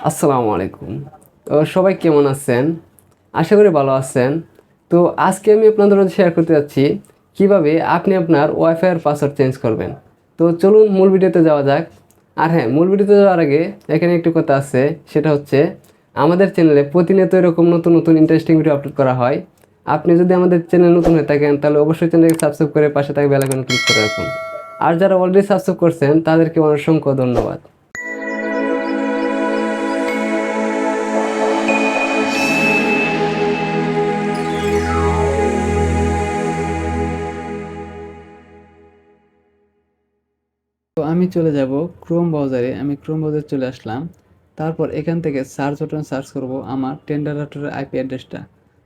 আসসালামু আলাইকুম। তো সবাই কেমন আছেন? আশা করি ভালো আছেন। তো আজকে আমি আপনাদের মধ্যে শেয়ার করতে যাচ্ছি কিভাবে আপনি আপনার ওয়াইফাইয়ের পাসওয়ার্ড চেঞ্জ করবেন। তো চলুন মূল ভিডিওতে যাওয়া যাক। আর হ্যাঁ, মূল ভিডিওতে যাওয়ার আগে এখানে একটি কথা আছে, সেটা হচ্ছে আমাদের চ্যানেলে প্রতিনিয়ত এরকম নতুন নতুন ইন্টারেস্টিং ভিডিও আপলোড করা হয়। আপনি যদি আমাদের চ্যানেল নতুন হয়ে থাকেন তাহলে অবশ্যই চ্যানেলকে সাবস্ক্রাইব করে পাশে থাকা বেল আইকন ক্লিক করে রাখুন। আর যারা অলরেডি সাবস্ক্রাইব করছেন তাদেরকে অসংখ্য ধন্যবাদ। তো আমি চলে যাব ক্রোম ব্রাউজারে। আমি ক্রোম ব্রাউজারে চলে আসলাম। তারপর এখান থেকে সার্চ বাটন সার্চ করব আমার টেন্ডার রাউটারের আইপি অ্যাড্রেসটা।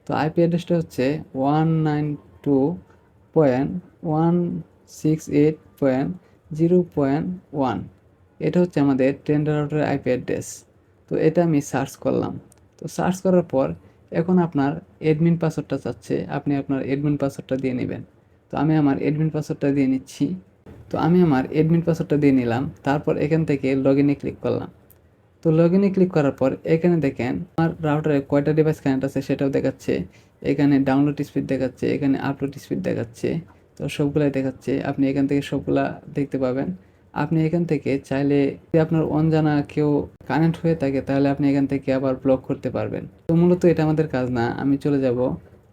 তো আইপি অ্যাড্রেসটা হচ্ছে 192.168.0.1। এটা হচ্ছে আমাদের টেন্ডার রাউটারের আইপি অ্যাড্রেস। তো এটা আমি সার্চ করলাম। তো সার্চ করার পর এখন আপনার অ্যাডমিন পাসওয়ার্ডটা চাচ্ছে, আপনি আপনার অ্যাডমিন পাসওয়ার্ডটা দিয়ে নেবেন। তো আমি আমার অ্যাডমিন পাসওয়ার্ডটা দিয়ে নিচ্ছি। তো আমি আমার অ্যাডমিন পাসওয়ার্ডটা দিয়ে নিলাম। তারপর এখান থেকে লগ ইনে ক্লিক করলাম। তো লগ ইনে ক্লিক করার পর এখানে দেখেন আমার রাউটারে কয়টা ডিভাইস কানেক্ট আছে সেটাও দেখাচ্ছে। এখানে ডাউনলোড স্পিড দেখাচ্ছে, এখানে আপলোড স্পিড দেখাচ্ছে। তো সবগুলাই দেখাচ্ছে, আপনি এখান থেকে সবগুলা দেখতে পাবেন। আপনি এখান থেকে চাইলে যদি আপনার অনজানা কেউ কানেক্ট হয়ে থাকে তাহলে আপনি এখান থেকে আবার ব্লক করতে পারবেন। তো মূলত এটা আমাদের কাজ না। আমি চলে যাব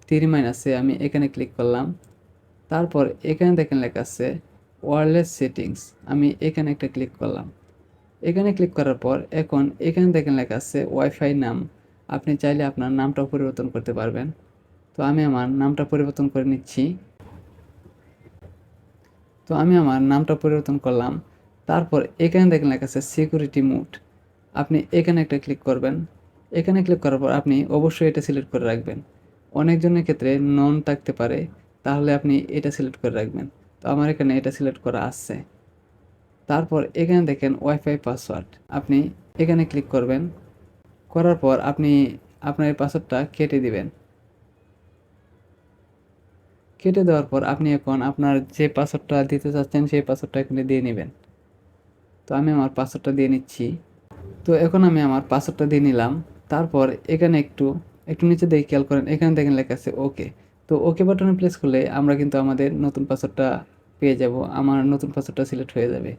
থ্রি মাইনাসে, আমি এখানে ক্লিক করলাম। তারপর এখানে দেখেন লেখা আছে ওয়্যারলেস সেটিংস, আমি এখানে একটা ক্লিক করলাম। এখানে ক্লিক করার পর এখন এখানে দেখেন লেখা আছে ওয়াইফাই নাম, আপনি চাইলে আপনার নামটাও পরিবর্তন করতে পারবেন। তো আমি আমার নামটা পরিবর্তন করে নিচ্ছি। তো আমি আমার নামটা পরিবর্তন করলাম। তারপর এখানে দেখেন লেখা আছে সিকিউরিটি মোড, আপনি এখানে একটা ক্লিক করবেন। এখানে ক্লিক করার পর আপনি অবশ্যই এটা সিলেক্ট করে রাখবেন। অনেকজনের ক্ষেত্রে নন থাকতে পারে, তাহলে আপনি এটা সিলেক্ট করে রাখবেন। তো আমার এখানে এটা সিলেক্ট করা আছে। তারপর এখানে দেখেন ওয়াইফাই পাসওয়ার্ড, আপনি এখানে ক্লিক করবেন। করার পর আপনি আপনার এই পাসওয়ার্ডটা কেটে দিবেন। কেটে দেওয়ার পর আপনি এখন আপনার যে পাসওয়ার্ডটা দিতে চাচ্ছেন সেই পাসওয়ার্ডটা এখানে দিয়ে নেবেন। তো আমি আমার পাসওয়ার্ডটা দিয়ে নিচ্ছি। তো এখন আমি আমার পাসওয়ার্ডটা দিয়ে নিলাম। তারপর এখানে একটু একটু নিচে দেখে খেয়াল করেন, এখানে দেখেন লেখা আছে ওকে। তো ওকে বাটনে প্রেস করলে আমরা কিন্তু আমাদের নতুন পাসওয়ার্ডটা পেয়ে যাব, আমার নতুন পাসওয়ার্ডটা সিলেক্ট হয়ে যাবে।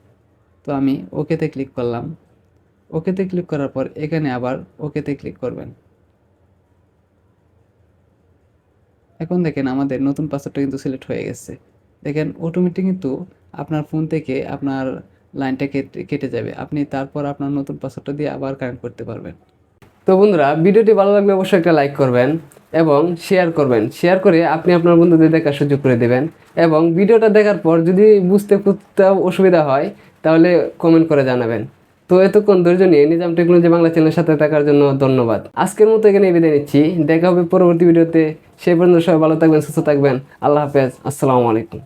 তো আমি ওকেতে ক্লিক করলাম। ওকেতে ক্লিক করার পর এখানে আবার ওকেতে ক্লিক করবেন। এখন দেখেন আমাদের নতুন পাসওয়ার্ডটা কিন্তু সিলেক্ট হয়ে গেছে। দেখেন অটোমেটিক কিন্তু আপনার ফোন থেকে আপনার লাইনটা কেটে যাবে, আপনি তারপর আপনার নতুন পাসওয়ার্ডটা দিয়ে আবার কানেক্ট করতে পারবেন। তো বন্ধুরা, ভিডিওটি ভালো লাগলে অবশ্যই একটা লাইক করবেন এবং শেয়ার করবেন। শেয়ার করে আপনি আপনার বন্ধুদের দেখার সুযোগ করে দেবেন। এবং ভিডিওটা দেখার পর যদি বুঝতে অসুবিধা হয় তাহলে কমেন্ট করে জানাবেন। তো এতক্ষণ ধৈর্য নিয়ে নিজাম টেকনোলজি বাংলা চ্যানেলের সাথে থাকার জন্য ধন্যবাদ। আজকের মতো এখানে বিদায় নিচ্ছি। দেখা হবে পরবর্তী ভিডিওতে। সেই পর্যন্ত সবাই ভালো থাকবেন, সুস্থ থাকবেন। আল্লাহ হাফেজ। আসসালামু আলাইকুম।